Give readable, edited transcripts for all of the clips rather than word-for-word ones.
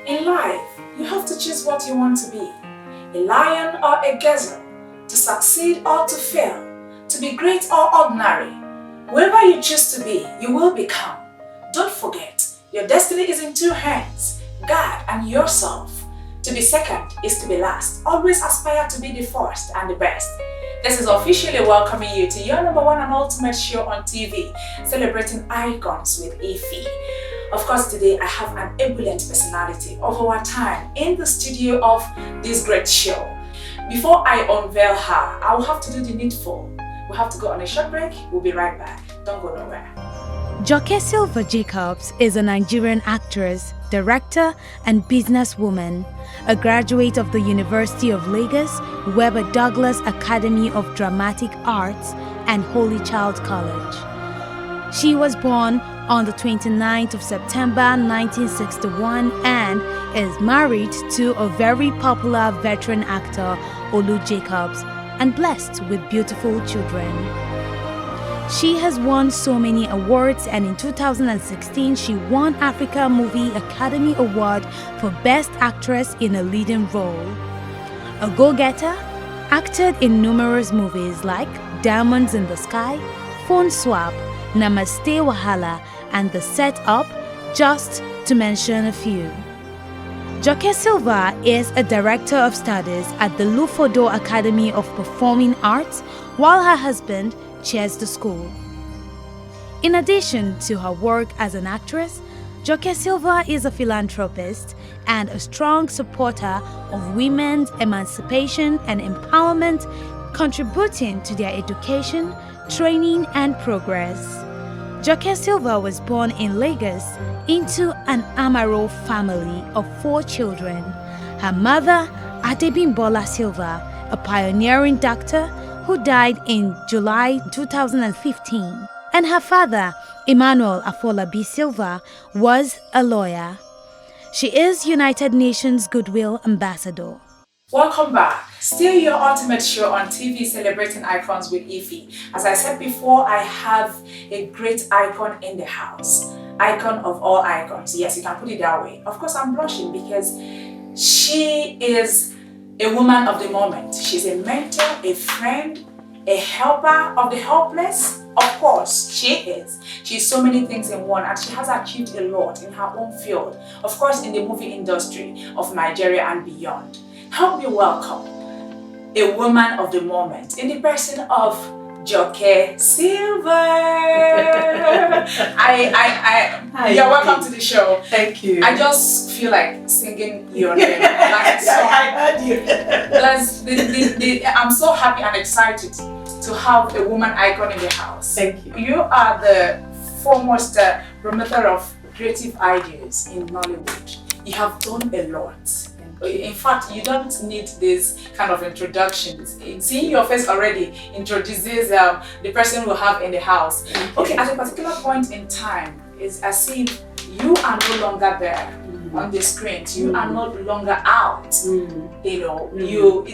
In life, you have to choose what you want to be, a lion or a gazelle, to succeed or to fail, to be great or ordinary. Whoever you choose to be, you will become. Don't forget, your destiny is in two hands, God and yourself. To be second is to be last. Always aspire to be the first and the best. This is officially welcoming you to your number one and ultimate show on TV, celebrating icons with Ify. Of course, today I have an ebullient personality of our time in the studio of this great show. Before I unveil her, I will have to do the needful. We'll have to go on a short break. We'll be right back. Don't go nowhere. Jacobe Jacobes is a Nigerian actress, director, and businesswoman, a graduate of the University of Lagos, Webber Douglas Academy of Dramatic Arts, and Holy Child College. She was born on the 29th of September 1961 and is married to a very popular veteran actor, Olu Jacobes, and blessed with beautiful children. She has won so many awards, and in 2016 she won Africa Movie Academy Award for Best Actress in a Leading Role. A go-getter, acted in numerous movies like Diamonds in the Sky, Phone Swap, Namaste Wahala, and The Set Up, just to mention a few. Jacobe is a director of studies at the Lufodo Academy of Performing Arts, while her husband chairs the school. In addition to her work as an actress, Jacobe is a philanthropist and a strong supporter of women's emancipation and empowerment, contributing to their education, training, and progress. Jacobe was born in Lagos into an Amaro family of 4 children. Her mother, Adebimbola Silva, a pioneering doctor who died in July 2015, and her father, Emmanuel Afolabi Silva, was a lawyer. She is United Nations Goodwill Ambassador. Welcome back. Still your ultimate show on TV, celebrating icons with Ify. As I said before, I have a great icon in the house. Icon of all icons. Yes, you can put it that way. Of course, I'm blushing because she is a woman of the moment. She's a mentor, a friend, a helper of the helpless. Of course, she is. She's so many things in one, and she has achieved a lot in her own field. Of course, in the movie industry of Nigeria and beyond. Help me welcome a woman of the moment in the person of Jacobe Silva. You're welcome to the show. Thank you. I just feel like singing your name. I heard you. Plus, I'm so happy and excited to have a woman icon in the house. Thank you. You are the foremost promoter of creative ideas in Nollywood. You have done a lot. In fact, you don't need this kind of introductions. Seeing your face already introduces the person we have in the house. Okay, at a particular point in time, it's as if you are no longer there on the screens. You are no longer out. You know,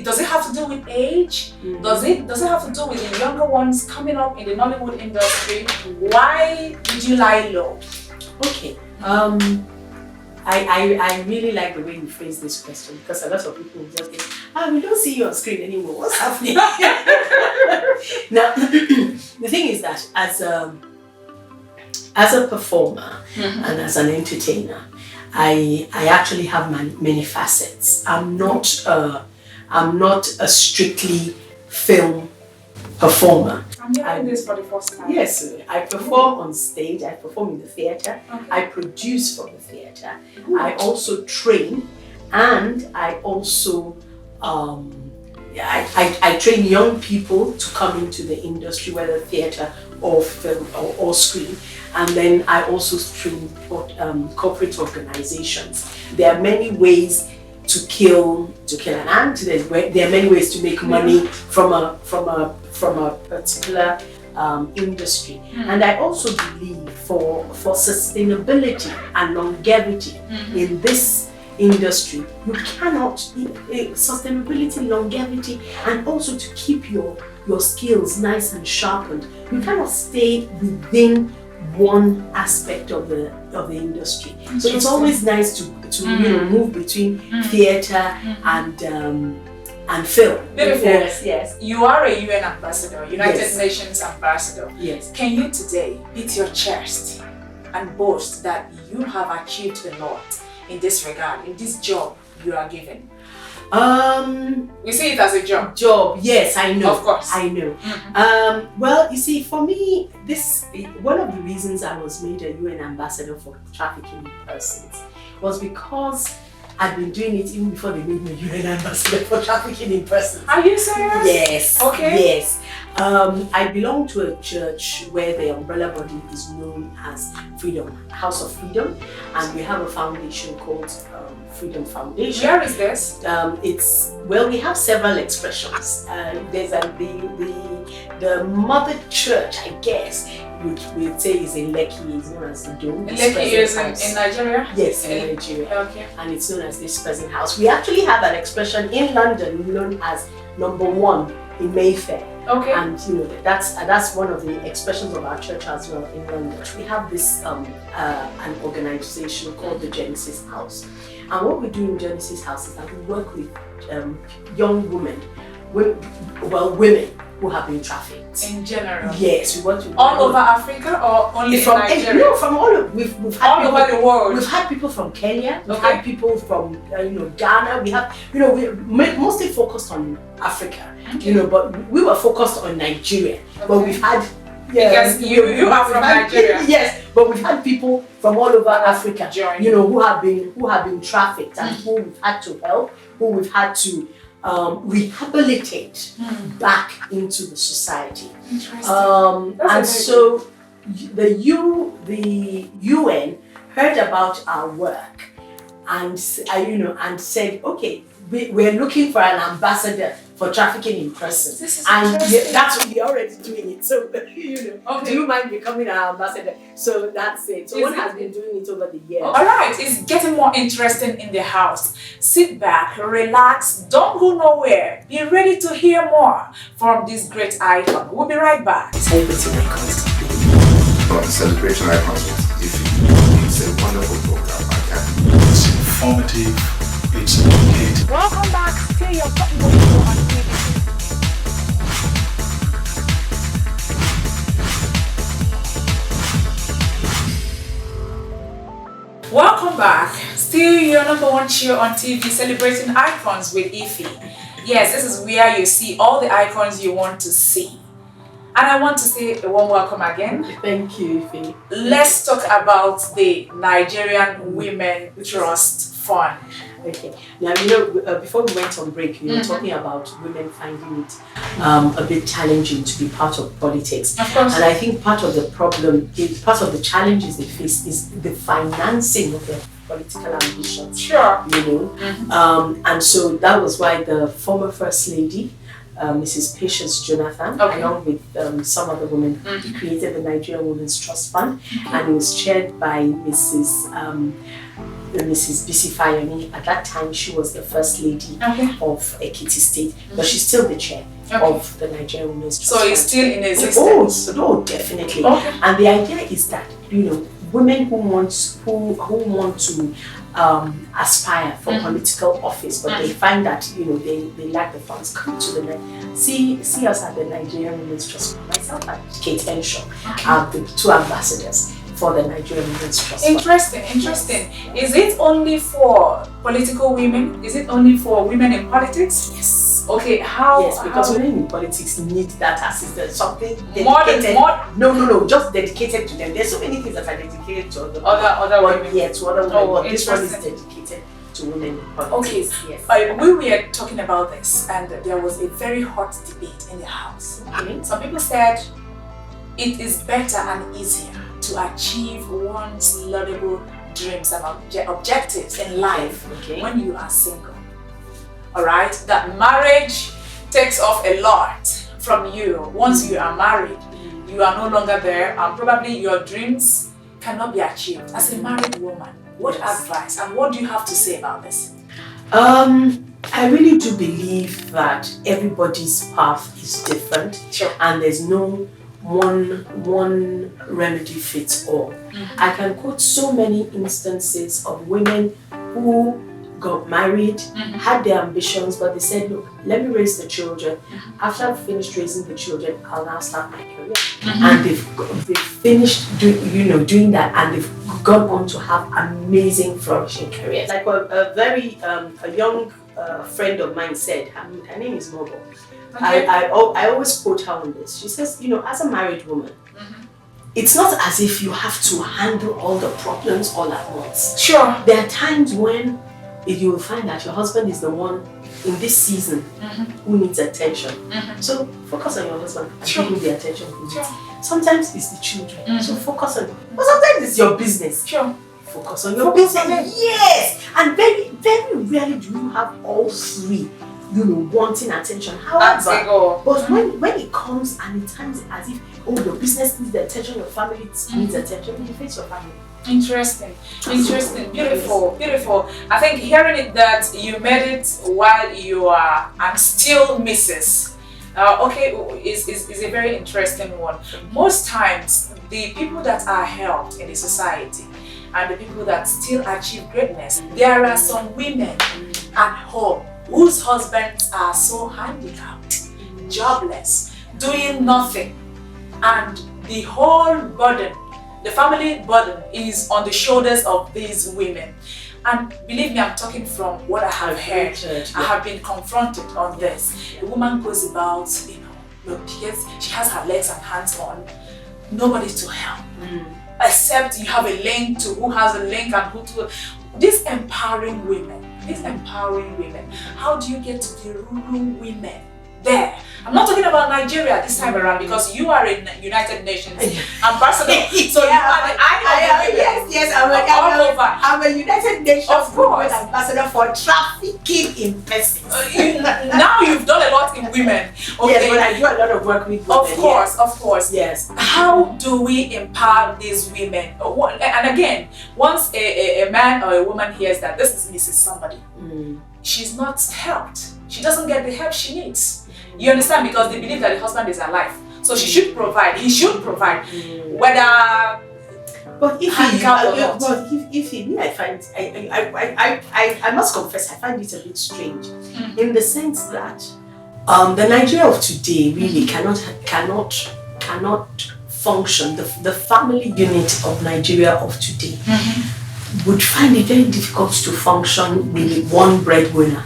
does it have to do with age? Does it have to do with the younger ones coming up in the Nollywood industry? Why did you lie low? Okay. I really like the way you phrase this question, because a lot of people will just say, we don't see you on screen anymore. What's happening? Now, the thing is that as a performer and as an entertainer, I actually have many facets. I'm not a strictly film performer. I'm hearing this for the first time. Yes, I perform on stage, I perform in the theatre, Okay. I produce from the theatre, I also train, and I also I train young people to come into the industry, whether theatre or film or screen. And then I also train corporate organizations. There are many ways to kill an ant. There are many ways to make money from a particular industry. And I also believe for sustainability and longevity in this industry, you cannot sustainability, longevity, and also to keep your skills nice and sharpened. You cannot stay within one aspect of the industry. So it's always nice to move between theatre and film. Beautiful. Yes. You are a UN ambassador, United Yes. Nations ambassador. Yes. Can you today beat your chest and boast that you have achieved a lot in this regard, in this job you are given? We see it as a job. Yes, I know. Of course. I know. Well, you see, for me, one of the reasons I was made a UN ambassador for trafficking in persons was because I'd been doing it even before they made me UN ambassador for trafficking in persons. Are you serious? Yes. Okay. Yes. I belong to a church where the umbrella body is known as Freedom, House of Freedom, and we have a foundation called Freedom Foundation. Where is this? We have several expressions. There's the mother church, I guess, which we say is in Lekki, is known as the Dome. Lekki is in Nigeria? Yes, in Nigeria. Okay. And it's known as this present house. We actually have an expression in London known as number 1 in Mayfair. Okay. And that's one of the expressions of our church as well in London. We have this an organization called the Genesis House. And what we do in Genesis House is that we work with young women who have been trafficked. In general? Yes, we work with all over Africa or only from Nigeria? No, from all over. We've had all people, over the world. We've had people from Kenya. We've Okay. had people from Ghana. We have we're mostly focused on Africa. Okay. But we were focused on Nigeria. Okay. But we've had because you are from Nigeria. Yes, but we've had people from all over Africa. Join. Who have been trafficked and who we've had to help, who we've had to rehabilitate back into the society. Interesting. And so the UN heard about our work and said, okay, we're looking for an ambassador for trafficking in persons. This is and interesting. that's what we're already doing it. So Okay. do you mind becoming our ambassador? So that's it. So one has been doing it over the years. All right, it's getting more interesting in the house. Sit back, relax, don't go nowhere. Be ready to hear more from this great icon. We'll be right back. Celebrating icons. About the celebration icons with Ify. It's a wonderful program. It's informative, it's educative. Welcome back. Still your top show on TV. Welcome back. Still your number 1 show on TV, celebrating icons with Ify. Yes, this is where you see all the icons you want to see. And I want to say a warm welcome again. Thank you, Ify. Let's talk about the Nigerian Women Trust Fund. Okay. Now, before we went on break, we were talking about women finding it a bit challenging to be part of politics. Of course. And I think part of the problem, part of the challenges they face is the financing of their political ambitions. Sure. And so that was why the former First Lady, Mrs. Patience Jonathan, Okay. along with some other women, created the Nigerian Women's Trust Fund, and it was chaired by Mrs. Bisi Fayemi. At that time, she was the First Lady of Ekiti State, but she's still the chair of the Nigerian Women's Trust So Fund. it's still in existence. Oh, definitely. Okay. And the idea is that women who want to aspire for political office, but they find that they lack the funds, come to see us at the Nigerian Women's Trust Fund. Myself and Kate Henshaw are the 2 ambassadors for the Nigerian Women's Trust. Interesting. Is it only for political women? Is it only for women in politics? Yes. Okay, how? Yes, because how, women in politics need that assistance. Something more dedicated. than No, just dedicated to them. There's so many things that are dedicated to other women. Yeah, to other women. Oh, But this one is interesting. dedicated to women in politics. Okay, Yes. we were talking about this, and there was a very hot debate in the house. Okay. Some people said it is better and easier to achieve one's laudable dreams and objectives in life Okay. when you are single. Alright? That marriage takes off a lot from you. Once you are married, you are no longer there, and probably your dreams cannot be achieved. As a married woman, what advice and what do you have to say about this? I really do believe that everybody's path is different, Sure. and there's no one remedy fits all. I can quote so many instances of women who got married, had their ambitions, but they said, look, let me raise the children. After I've finished raising the children, I'll now start my career. And they've finished doing that, and they've gone on to have amazing flourishing careers. Like a young friend of mine said, her name is Mobile. Okay. I always quote her on this. She says, as a married woman, it's not as if you have to handle all the problems all at once. Sure. There are times when you will find that your husband is the one in this season who needs attention. So focus on your husband and Sure. give him the attention he needs. Sure. Sometimes it's the children. So focus on, but sometimes it's your business. Sure. Focus on your Focus business. on it. Yes. And very, very rarely do you have all three, wanting attention. That's a However, goal. but when it comes and it times as if, your business needs the attention, your family needs attention, you face your family. Interesting, beautiful. I think hearing it that you made it while you are and still Mrs. Is a very interesting one. Most times, the people that are helped in the society and the people that still achieve greatness, there are some women at home whose husbands are so handicapped, jobless, doing nothing, and the whole burden, the family burden, is on the shoulders of these women. And believe me, I'm talking from what I have heard. I have been confronted on this. The woman goes about, she has her legs and hands on, nobody to help. Except you have a link to who has a link and who to. These empowering women, how do you get to the rural women there? I'm not talking about Nigeria this time around, because you are in United Nations Ambassador. So you are the eye of the women. Yes, I'm a United Nations Of course. Ambassador for trafficking in persons. Now you've done a lot in women. Okay. Yes, but I do a lot of work with women. Of course. Yes. How do we empower these women? And again, once a man or a woman hears that this is Mrs. Somebody, she's not helped. She doesn't get the help she needs. You understand? Because they believe that the husband is alive. So she should provide. He should provide. Whether But if handicap or not. I must confess, I find it a bit strange, in the sense that the Nigeria of today really cannot function. The family unit of Nigeria of today would find it very difficult to function with one breadwinner,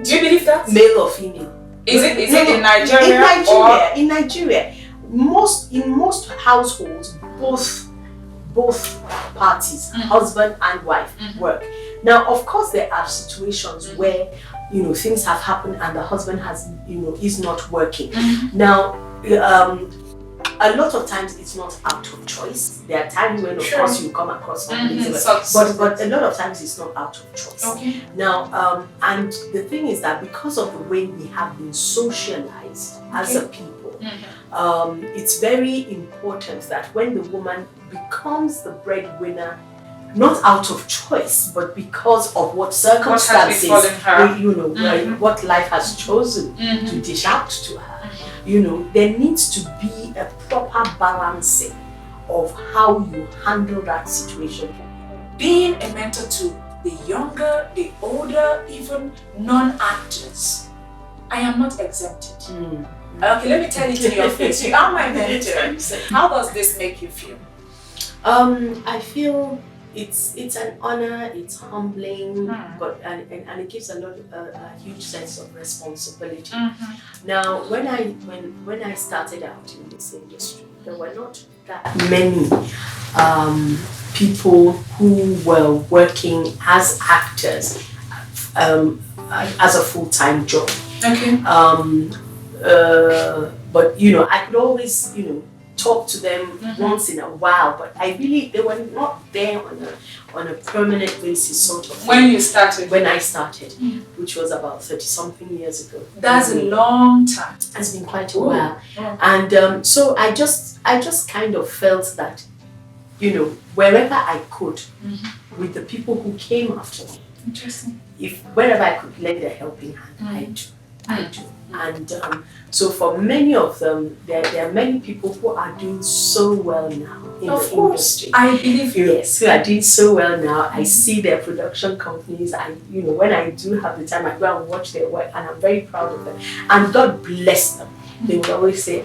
do you believe that? male or female. Is it in Nigeria? In Nigeria, in most households, both parties, husband and wife, work. Now, of course, there are situations where things have happened and the husband is not working. Now, a lot of times it's not out of choice. There are times when, of course, you come across families, but a lot of times it's not out of choice. Okay. Now, and the thing is that because of the way we have been socialized as a people, it's very important that when the woman becomes the breadwinner, not out of choice, but because of what circumstances, what life has chosen to dish out to her, there needs to be a proper balancing of how you handle that situation. Being a mentor to the younger, the older, even non-actors, I am not exempted. Okay, let me tell it to your face. You are my mentor. How does this make you feel? I feel it's an honor, it's humbling, but and it gives a huge sense of responsibility. Now, when I started out in this industry, there were not that many people who were working as actors as a full-time job. Okay. But I could always talk to them once in a while, but they were not there on a permanent basis, sort of. When you started? When I started, which was about 30-something years ago. That's a long time. It's been quite a while, and so I just kind of felt that, wherever I could, with the people who came after me. Interesting. Wherever I could lend a helping hand, I do. And so for many of them, there are many people who are doing so well now in the industry. I believe you. Yes, who are doing so well now. I see their production companies. When I do have the time, I go and watch their work, and I'm very proud of them. And God bless them. They will always say,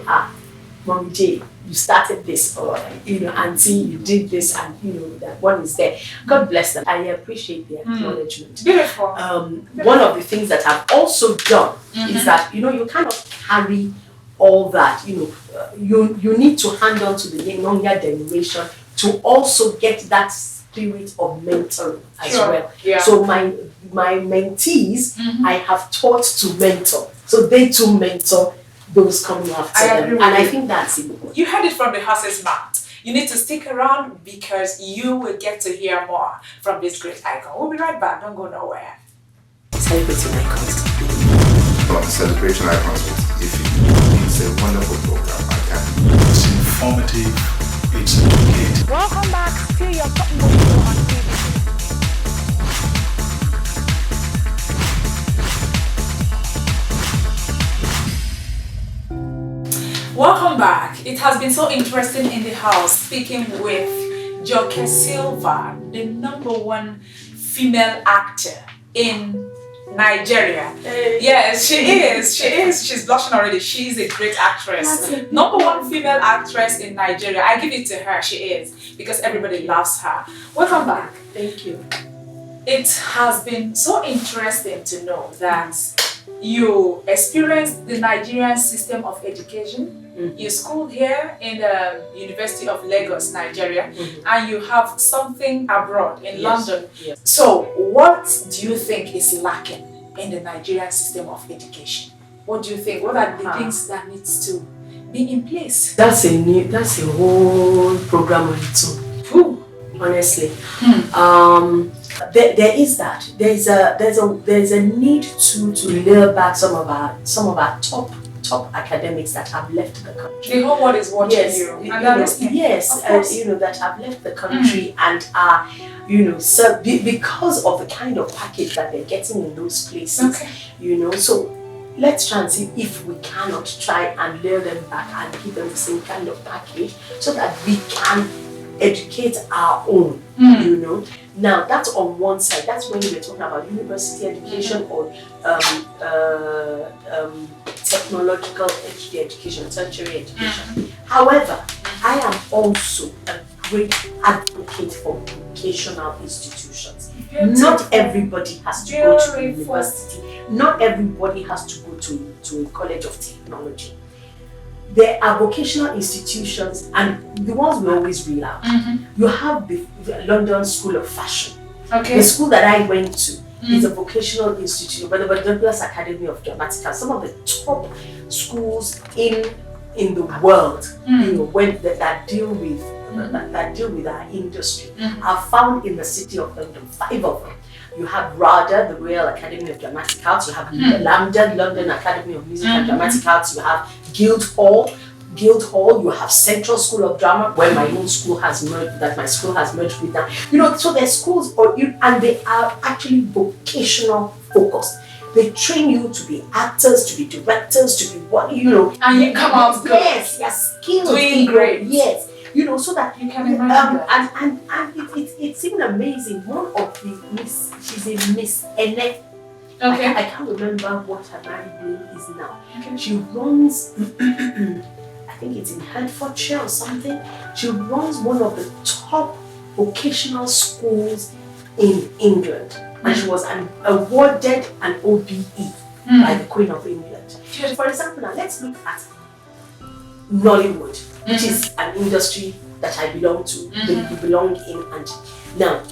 Mommy J, you started this, or Auntie, you did this, and that one is there. God bless them. I appreciate their acknowledgement. Beautiful. One of the things that I've also done is that you cannot carry all that. You need to hand on to the younger generation to also get that spirit of mentoring as well. Yeah. So my mentees, I have taught to mentor, so they too mentor those coming after them, and I think that's important. You heard it from the horse's mouth. You need to stick around because you will get to hear more from this great icon. We'll be right back. Don't go nowhere. Celebrating icons. About the celebration icons with Ify. It's a wonderful program. It's informative, it's educative. Welcome back to your top show on TV. Welcome back. It has been so interesting in the house speaking with Jacobe Silva, the #1 female actor in Nigeria. Yes, she is. She's blushing already. She's a great actress. #1 female actress in Nigeria. I give it to her. She is, because everybody loves her. Welcome back. Thank you. It has been so interesting to know that you experienced the Nigerian system of education. You schooled here in the University of Lagos, Nigeria, and you have something abroad in London. Yes. So, what do you think is lacking in the Nigerian system of education? What do you think? What are the things that needs to be in place? That's a whole program on its own. Honestly, there is that. There's a need to lure back some of our top academics that have left the country. The whole world is watching you. And that have left the country and are, so because of the kind of package that they're getting in those places. So let's try and see if we cannot try and lure them back and give them the same kind of package so that we can educate our own. Now that's on one side. That's when we're talking about university education or technological education, tertiary education. However, I am also a great advocate for vocational institutions. Not everybody has to go to university. Not everybody has to go to a college of technology. There are vocational institutions, and the ones we always reel out. You have the London School of Fashion. The school that I went to is a vocational institute, but the Douglas Academy of Dramatics, some of the top schools in the world, that deal with our industry, are found in the city of London. 5 of them. You have RADA, the Royal Academy of Dramatic Arts. You have Lambda, London Academy of Music and Dramatic Arts. You have Guildhall. You have Central School of Drama, where my own school has merged, that my school has merged with that. So there's schools, and they are actually vocational focused. They train you to be actors, to be directors, to be and you come out good. Yes, you're skilled. Doing great. Yes. So that you can imagine that. And it's even amazing. One of the she's a Miss Ene. Okay. I can't remember what her married name is now. She runs, I think it's in Hertfordshire or something. She runs one of the top vocational schools in England. And she was awarded an OBE by the Queen of England. For example, now let's look at Nollywood, which is an industry that I belong to, that we belong in. And now,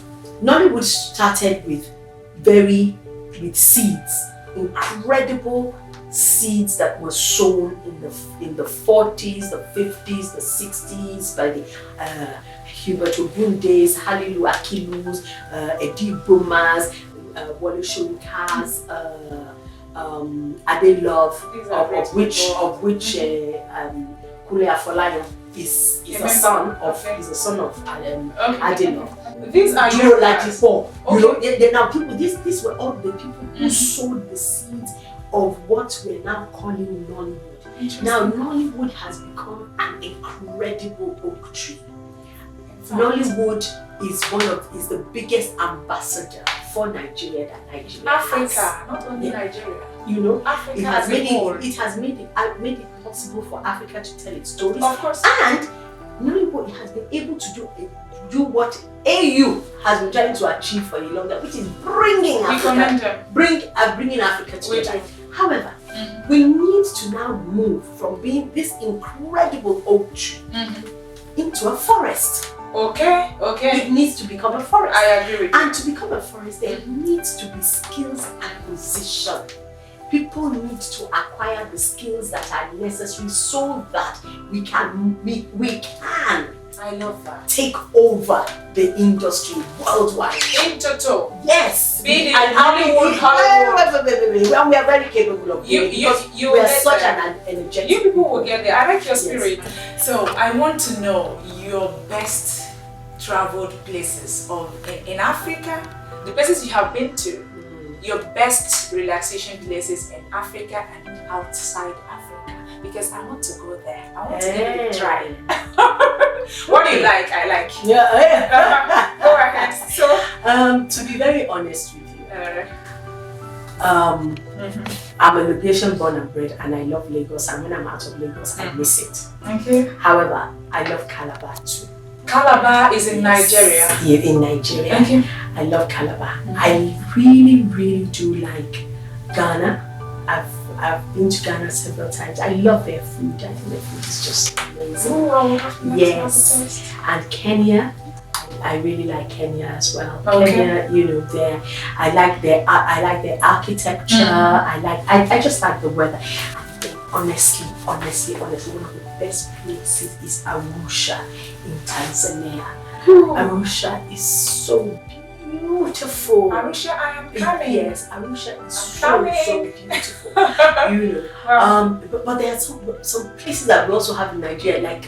Nollywood started with seeds, incredible seeds that were sown in the 40s, the 50s, the 60s by the Hubert Ogunde's, Halilu Akilus, Edi Bomas, Wale Soyinka's, Ade Love, of which Kule Afolayan is a son of Ade Love. These are your Ladipo. Okay. Now people, these were all the people who sowed the seeds of what we're now calling Nollywood. Now Nollywood has become an incredible oak tree. Nollywood is the biggest ambassador for Nigeria that Nigeria Africa, has. not only Nigeria. You know, Africa it has made it possible for Africa to tell its stories. Of course. And Nollywood has been able to do what AU has been trying to achieve for a long time, which is bringing Africa together. However, we need to now move from being this incredible oak tree into a forest. Okay. It needs to become a forest. I agree with you. And to become a forest, there needs to be skills acquisition. People need to acquire the skills that are necessary so that we can I love that. take over the industry worldwide. In total. Yes. Be it Hollywood. Well, we are very capable of doing it because we are such an energetic. You people will get there. I like your spirit. So I want to know your best traveled places in Africa, the places you have been to, your best relaxation places in Africa and outside Africa, because I want to go there. I want to give it a try. What do you like? I like. Yeah. Go ahead. So, to be very honest with you, I'm a location born and bred, and I love Lagos. And when I'm out of Lagos, I miss it. Okay. However, I love Calabar too. Calabar is in Nigeria. Yeah, in Nigeria. Okay. I love Calabar. I really do like Ghana. I've been to Ghana several times. I love their food. I think their food is just amazing. Oh, yes. And Kenya. I really like Kenya as well. Okay. Kenya, I like their architecture. I just like the weather. I think honestly, one of the best places is Arusha in Tanzania. Arusha is so beautiful. Arusha, I am coming. Yes, Arusha is so beautiful. Wow. But there are some places that we also have in Nigeria, like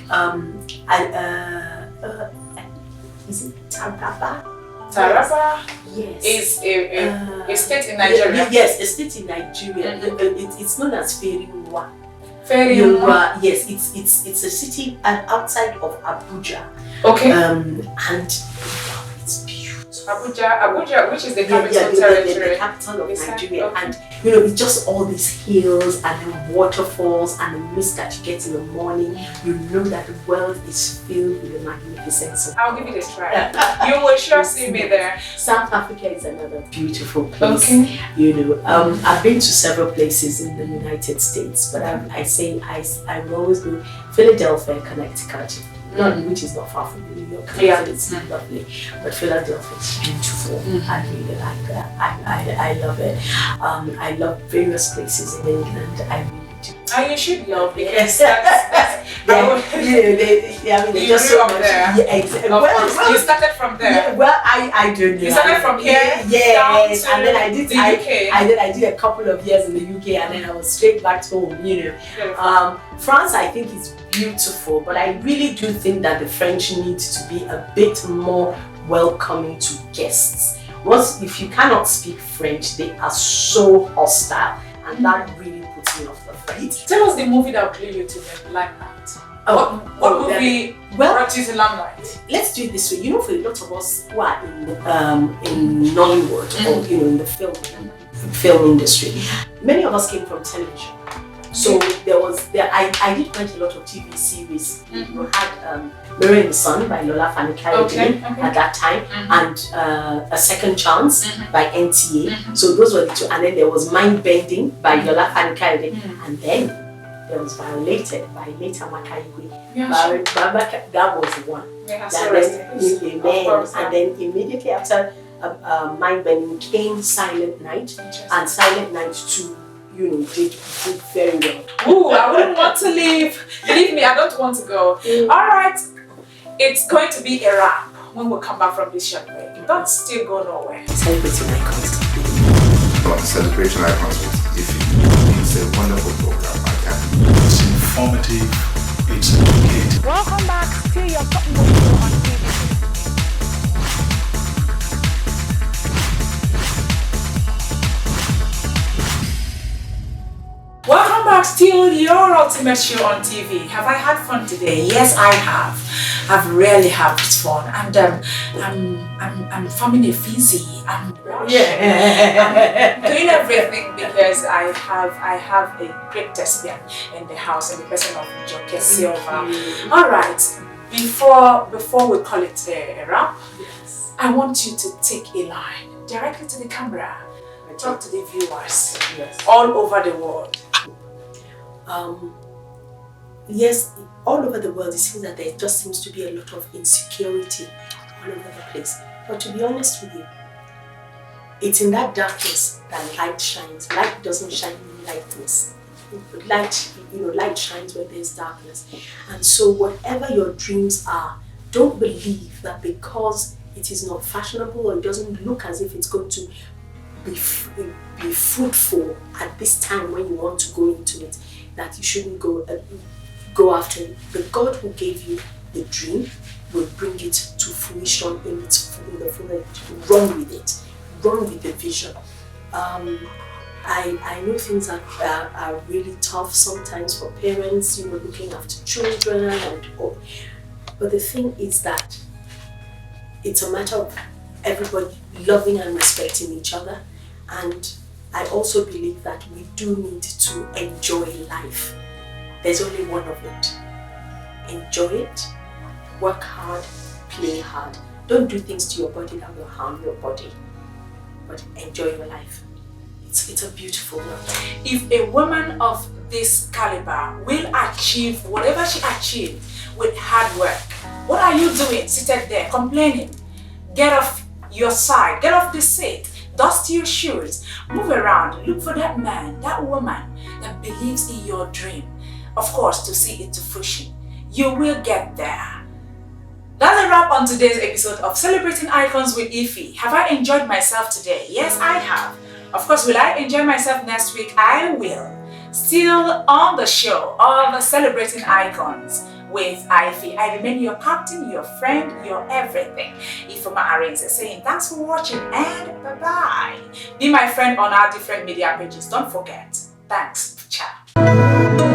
is it Taraba? Taraba yes. is a state in Nigeria. Yes, a state in Nigeria. It's known as Feriwa. Yes, it's a city outside of Abuja. Okay. And it's beautiful. Abuja, which is the capital territory. The capital of Nigeria. Okay. And it's just all these hills and then waterfalls and the mist that you get in the morning. You know that the world is filled with the magnificence. I'll give it a try. You will sure see me there. South Africa is another beautiful place. Okay. I've been to several places in the United States, but I will always go Philadelphia, Connecticut. Which is not far from New York. Yeah. It's lovely. But Philadelphia is beautiful. I really like that. I love it. I love various places in England. I really do. And you should love it. Yes. They just so much. There. Yeah, exactly. You started from there. Yeah, well, I don't know. You started from here. Yes, down to and then I did the UK. I did a couple of years in the UK, and then I was straight back home. France, I think, is beautiful, but I really do think that the French need to be a bit more welcoming to guests. If you cannot speak French, they are so hostile, and that really puts me off the French. Tell us the movie that drew you to the limelight. What movie brought you to limelight? Let's do it this way. For a lot of us who are in Nollywood or in the film industry, many of us came from television. So I did quite a lot of TV series. We had Mirror in the Sun by Lola Fanikayode at that time, and A Second Chance by NTA. So those were the two, and then there was Mind Bending by Lola Fanikayode, and then there was Violated by Leta Makayigwe. That was the one. And then immediately after Mind Bending came Silent Night, and Silent Night 2, did very well. Ooh, I wouldn't want to leave. Believe me, I don't want to go. All right, it's going to be a wrap when we come back from this short break. Don't still go nowhere. Celebrating Icons. About the celebration icons with Ify. It's a wonderful program. I can't. It's informative, it's educative. Welcome back to your top show on TV. Welcome back, still your ultimate show on TV. Have I had fun today? Yes, I have. I've really had fun, and I'm forming a fizzy. I'm doing everything because I have a great thespian in the house in the person of Jacobe Silva. All right, before we call it a wrap, I want you to take a line directly to the camera. Talk to the viewers all over the world. Yes, all over the world it seems that there just seems to be a lot of insecurity all over the place. But to be honest with you, it's in that darkness that light shines. Light doesn't shine in lightness. Light shines where there's darkness. And so whatever your dreams are, don't believe that because it is not fashionable or it doesn't look as if it's going to be fruitful at this time when you want to go into it, that you shouldn't go after it. The God who gave you the dream will bring it to fruition in the fullest. Run with it. Run with the vision. I know things are really tough sometimes for parents, looking after children and all. But the thing is that it's a matter of everybody loving and respecting each other. And I also believe that we do need to enjoy life. There's only one of it. Enjoy it, work hard, play hard. Don't do things to your body that will harm your body, but enjoy your life. It's a beautiful one. If a woman of this caliber will achieve whatever she achieved with hard work, what are you doing seated there complaining? Get off your side, get off the seat. Dust your shoes, move around, look for that man, that woman that believes in your dream. Of course, to see it to fruition. You will get there. That's a wrap on today's episode of Celebrating Icons with Ify. Have I enjoyed myself today? Yes, I have. Of course, will I enjoy myself next week? I will. Still on the show of Celebrating Icons with Ify. I remain your captain, your friend, your everything. Ifoma Arinze saying thanks for watching and bye-bye. Be my friend on our different media pages. Don't forget. Thanks. Ciao.